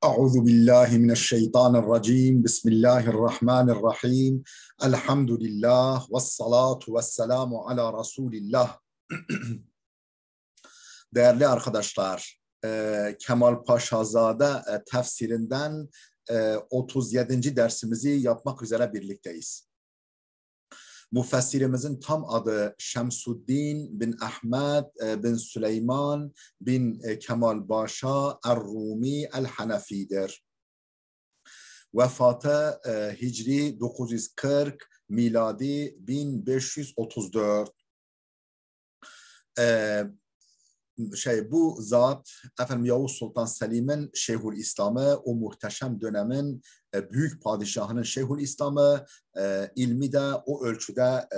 أعوذ بالله من الشيطان الرجيم بسم الله الرحمن الرحيم الحمد لله والصلاة والسلام على رسول الله. Değerli arkadaşlar, Kemal Paşazade tefsirinden 37. dersimizi yapmak üzere birlikteyiz. Müfessirimizin tam adı Şemsuddin bin Ahmed bin Süleyman bin Kemal Paşa Er-Rumi El-Hanefi'dir. Vefatı Hicri 940, miladi 1534. Bu zat Yavuz Sultan Selim'in Şeyhülislam'ı, o muhteşem dönemin büyük padişahının Şeyhülislam'ı, ilmi de o ölçüde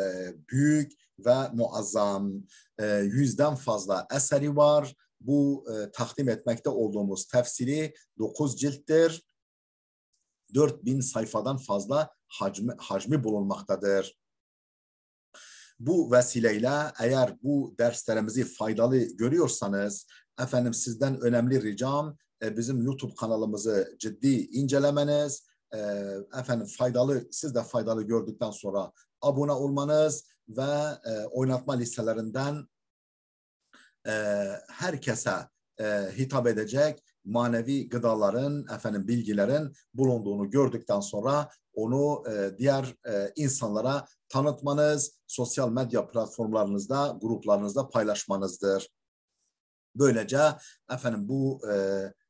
büyük ve muazzam. 100'den fazla eseri var. Bu takdim etmekte olduğumuz tefsiri 9 cilttir. 4000 sayfadan fazla hacmi bulunmaktadır. Bu vesileyle eğer bu derslerimizi faydalı görüyorsanız sizden önemli ricam bizim YouTube kanalımızı ciddi incelemeniz, siz de faydalı gördükten sonra abone olmanız ve oynatma listelerinden herkese hitap edecek manevi gıdaların, bilgilerin bulunduğunu gördükten sonra onu diğer insanlara tanıtmanız, sosyal medya platformlarınızda, gruplarınızda paylaşmanızdır. Böylece bu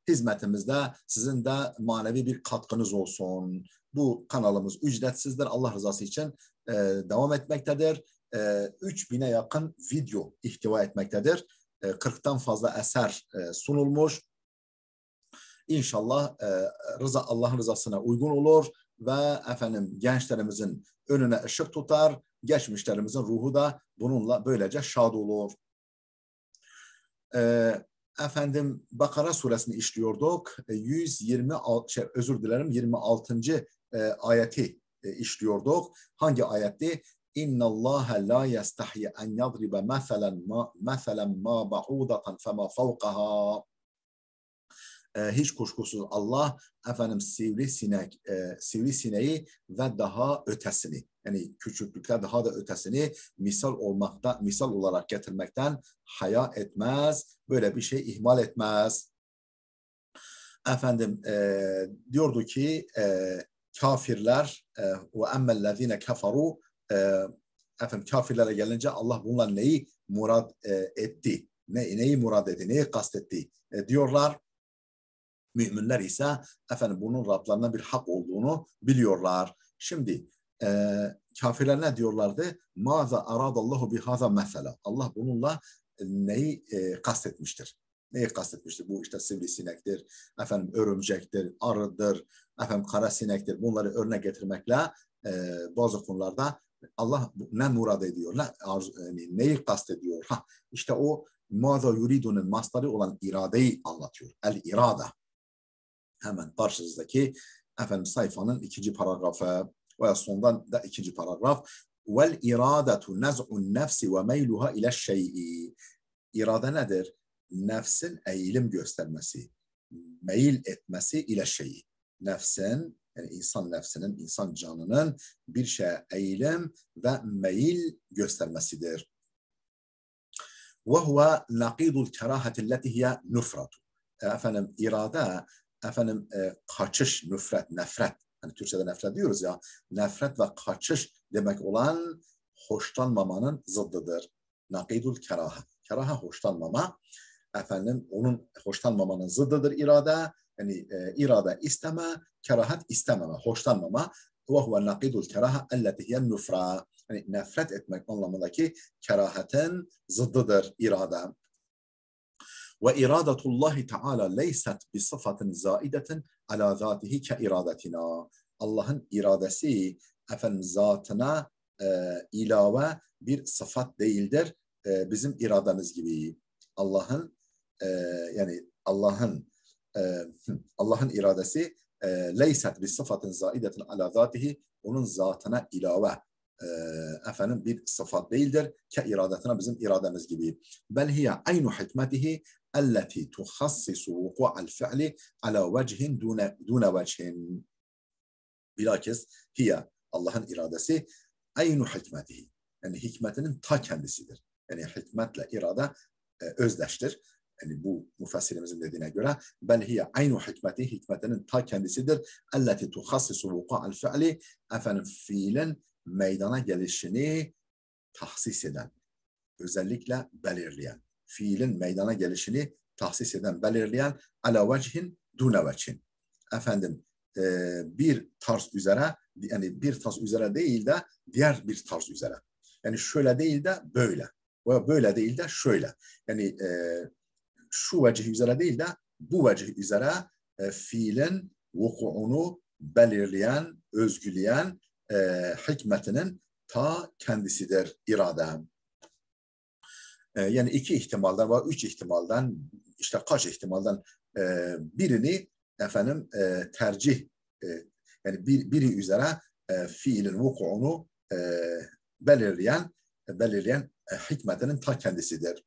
hizmetimizde sizin de manevi bir katkınız olsun. Bu kanalımız ücretsizdir. Allah rızası için devam etmektedir. 3000'e yakın video ihtiva etmektedir. 40'tan fazla eser sunulmuş. İnşallah Allah'ın rızasına uygun olur ve gençlerimizin önüne ışık tutar, geçmişlerimizin ruhu da bununla böylece şad olur. Bakara suresini işliyorduk. 26. ayeti işliyorduk. Hangi ayetti? İnna Allah la yestahyi en yadribe meselen ma ba'udatan fema fawqaha. Hiç kuşkusuz Allah sivrisineği ve daha ötesini, yani küçüklükte daha da ötesini misal olarak getirmekten haya etmez. Böyle bir şey ihmal etmez. Diyordu ki kafirler ve emmellezine keferu, kafirlere gelince Allah bunlar neyi murad etti? Neyi murad etti? Neyi kastetti? Diyorlar. Müminler ise bunun Rablarına bir hak olduğunu biliyorlar. Şimdi kafirler ne diyorlardı? Maza aradallahu bihaza mesela. Allah bununla neyi kastetmiştir? Neyi kastetmiştir? Bu işte sivrisinektir, örümcektir, arıdır, kara sinektir. Bunları örnek getirmekle bazı konularda Allah ne murad ediyor, neyi kastediyor? İşte o maza yuridunun mastarı olan iradeyi anlatıyor. El-irade. Hemen karşınızdaki sayfanın 2. paragrafı veya sondan da 2. paragraf. Vel iradetu nez'un nefsi ve meyluha ile şey'i. İrade nedir? Nefsin eğilim göstermesi, meyil etmesi ile şey'i. Nefsin, yani insan nefsinin, insan canının bir şeye eğilim ve meyil göstermesidir. Ve huve naqidul kerahati allati hiye nufratu. İrade kaçış, nefret. Hani Türkçe'de nefret diyoruz ya. Nefret ve kaçış demek olan hoşlanmamanın zıddıdır. Nakidul keraha. Keraha hoşlanmama. Onun hoşlanmamanın zıddıdır irade. Yani irade isteme, kerahat istememe, hoşlanmama. Ve huve nakidul keraha elleti hiyen nufra. Yani nefret etmek anlamındaki kerahatin zıddıdır irade. Ve iradatullahi Teala leyset bi sıfatin zaidetin ala zatihi ke iradetina. Allah'ın iradesi zatına ilave bir sıfat değildir. Bizim irademiz gibi. Allah'ın iradesi leyset bi sıfatin zaidetin ala zatihi, onun zatına ilave efendim bir sıfat değildir. Ke iradetine bizim irademiz gibi. Bel hiye aynu hikmetihi elleti tuhassisu vuku'al fi'li ala vecihin dune vecihin. Bilakis hiye Allah'ın iradesi aynu hikmetihi. Yani hikmetinin ta kendisidir. Yani hikmetle irade özdeştir. Yani bu müfessirimizin dediğine göre bel hiye aynu hikmeti, hikmetinin ta kendisidir. Elleti tuhassisu vuku'al fi'li, efendim fiilin meydana gelişini tahsis eden, özellikle belirleyen, fiilin meydana gelişini tahsis eden, belirleyen ala vecihin dune vechin. Efendim bir tarz üzere, yani bir tarz üzere değil de diğer bir tarz üzere. Yani şöyle değil de böyle. Ve böyle değil de şöyle. Yani şu vecih üzere değil de bu vecih üzere fiilin vukuunu belirleyen, özgüleyen hikmetinin ta kendisidir iradem. Yani iki ihtimalden ve üç ihtimalden, işte kaç ihtimalden birini efendim tercih, yani biri üzere fiilin vukuunu belirleyen hikmetinin ta kendisidir.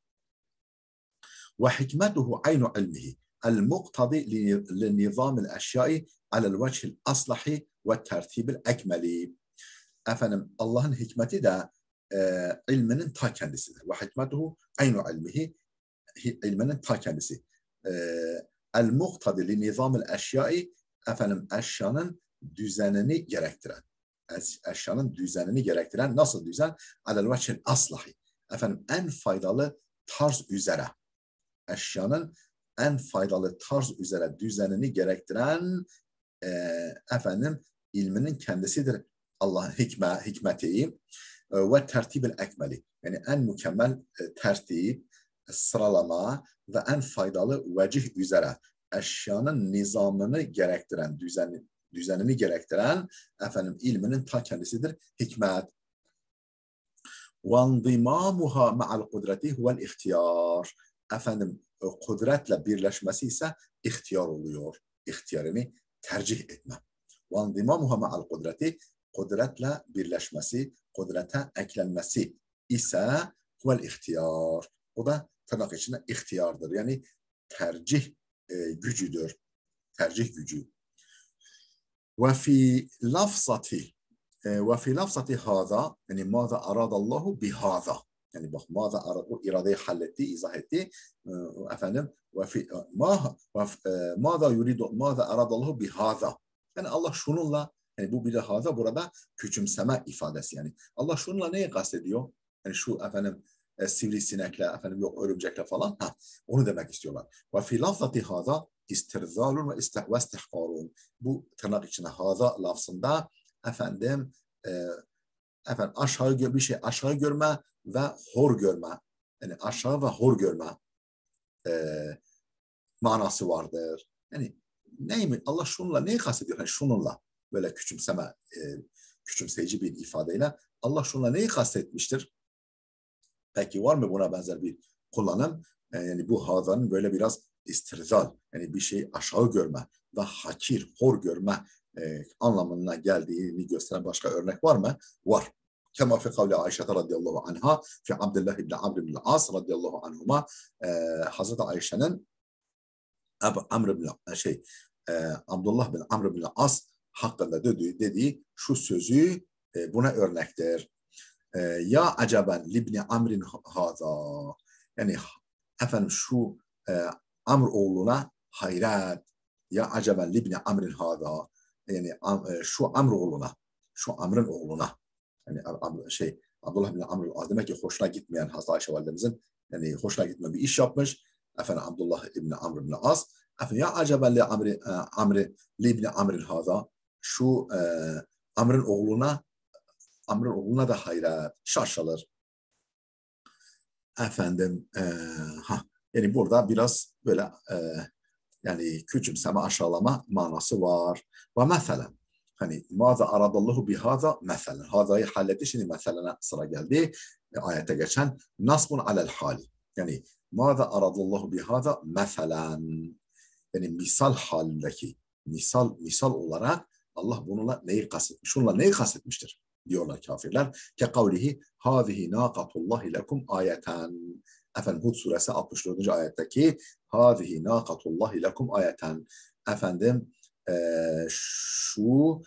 Ve hikmetuhu aynu ilmihi el-muqtadi li-nizamil eşyai alel vecihil aslahi ve tertibil ekmeli. Efendim Allah'ın hikmeti de ilminin ta kendisidir. Ve hikmetuhu aynu ilmihi, ilminin ta kendisi. El-muqtadi li-nizamil eşyai, efendim eşyanın düzenini gerektiren. Eşyanın düzenini gerektiren, nasıl düzen? Alel vecihil aslahi. Efendim en faydalı tarz üzere. Eşyanın en faydalı tarz üzere düzenini gerektiren efendim ilminin kendisidir. Allah'ın hikmeti ve tertibil ekmeli. Yani en mükemmel tertip, sıralama ve en faydalı vecih üzere eşyanın nizamını gerektiren, düzenini gerektiren efendim ilminin ta kendisidir hikmet. وَانْضِمَامُهَا مَعَ الْقُدْرَةِ هُوَ الْاِخْتِيَارِ. Efendim kudretle birleşmesi ise ihtiyar oluyor. İhtiyarını tercih etme. وَانْضِمَامُهَا مَعَ الْقُدْرَةِ, kudretle birleşmesi, kudrete eklenmesi ise huvel ihtiyar. O da tırnak içinde ihtiyardır. Yani tercih gücüdür. Tercih gücü. وَفِي لَفْظَةِ وفي لفظة هذا yani ماذا أراد الله بهذا, yani bak ماذا أراد, bu iradeyi halletti, izah etti efendim وفي ماذا يريد ماذا أراد الله بهذا, yani Allah şununla, yani bu bir de haza burada küçümseme ifadesi, yani Allah şununla neyi kastediyor? Yani şu efendim sivrisinekle, efendim yok örümcekle falan, onu demek istiyorlar. وفي لفظة هذا istirzalun ve istihkarun, bu tırnak içinde haza lafzında efendim aşağı bir şey aşağı görme ve hor görme, yani aşağı ve hor görme manası vardır. Yani neymiş Allah şununla neyi kastediyor? Yani şununla böyle küçümseme, küçümseyici bir ifadeyle Allah şununla neyi kastetmiştir? Peki var mı buna benzer bir kullanım? Yani bu hazanın böyle biraz istirzal, yani bir şey aşağı görme ve hakir, hor görme anlamına geldiğini gösteren başka örnek var mı? Var. Kema fi kavli Ayşe radıyallahu anha fi Abdullah ibn Amr ibn As radıyallahu anhuma, Hazreti Ayşe'nin Abdullah bin Amr bin As hakkında dediği şu sözü buna örnektir. Ya aceben libni Amrin haza, yani efendim şu Amr oğluna hayret. Ya aceben libni Amrin haza, yani şu Amr oğluna, şu Amr'ın oğluna, yani Abdullah bin Amr az, demek ki hoşuna gitmeyen Hazreti Ayşe validemizin, yani hoşuna gitmeyen bir iş yapmış. Efendim Abdullah ibn Amr bin As, efendim ya aceben li Amri libni Amrin haza, şu Amr'ın oğluna da hayret, şaşalır. Efendim yani burada biraz böyle yani küçümseme, aşağılama manası var. Ve mesela hani maza aradallahu bihaza, mesela hazayı halletti, şimdi meselene sıra geldi. Ayette geçen nasbun alel hali, yani maza aradallahu bihaza meselen, yani misal halindeki misal olarak Allah bununla neyi kastetmiş? Şununla neyi kastetmiştir? diyorlar kafirler. Ke kavlihi hâzihi nâkatullahi lekum ayeten. Efendim Hud suresi 64. ayetteki hâzihi nâkatullahi lekum ayeten. Efendim şu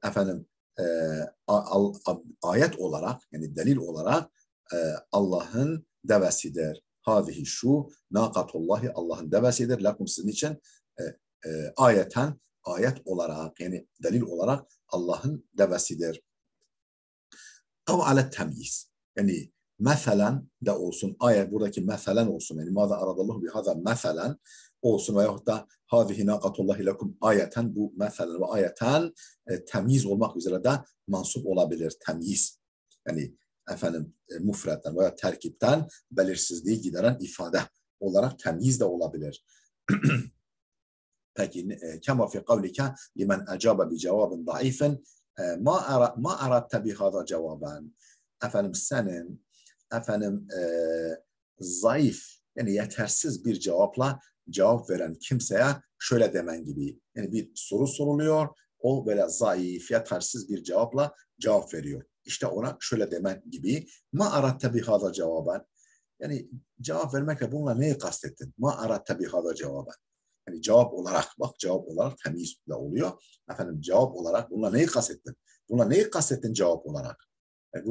efendim e, ayet olarak yani delil olarak Allah'ın devesidir. Hâzihi şu nâkatullahi Allah'ın devesidir. Lekum sizin için ayeten ayet olarak yani delil olarak Allah'ın devesidir. Ev alet temyiz. Yani meselen de olsun, ayet buradaki meselen olsun. Yani mâzâ aradallahu bihâzâ meselen olsun veyahut da hâzihi nâkatullahi lekum ayeten, bu meselen ve ayeten temyiz olmak üzere de mansup olabilir. Temyiz. Yani efendim mufretten veya terkipten belirsizliği gideren ifade olarak temyiz de olabilir. Peki kema fi kavlike limen ecabe bi cevabin zayıfın ma aratte bi hâzâ cevaben. Efendim senin efendim zayıf yani yetersiz bir cevapla cevap veren kimseye şöyle demen gibi. Yani bir soru soruluyor, o böyle zayıf, yetersiz bir cevapla cevap veriyor. İşte ona şöyle demen gibi. Ma aratte bi hâzâ cevaben. Yani cevap vermekle bununla neyi kastettin? Ma aratte bi hâzâ cevaben. Yani cevap olarak bak cevap olarak temizle oluyor. Efendim cevap olarak bununla neyi kastettin? Bununla neyi kastettin cevap olarak? Yani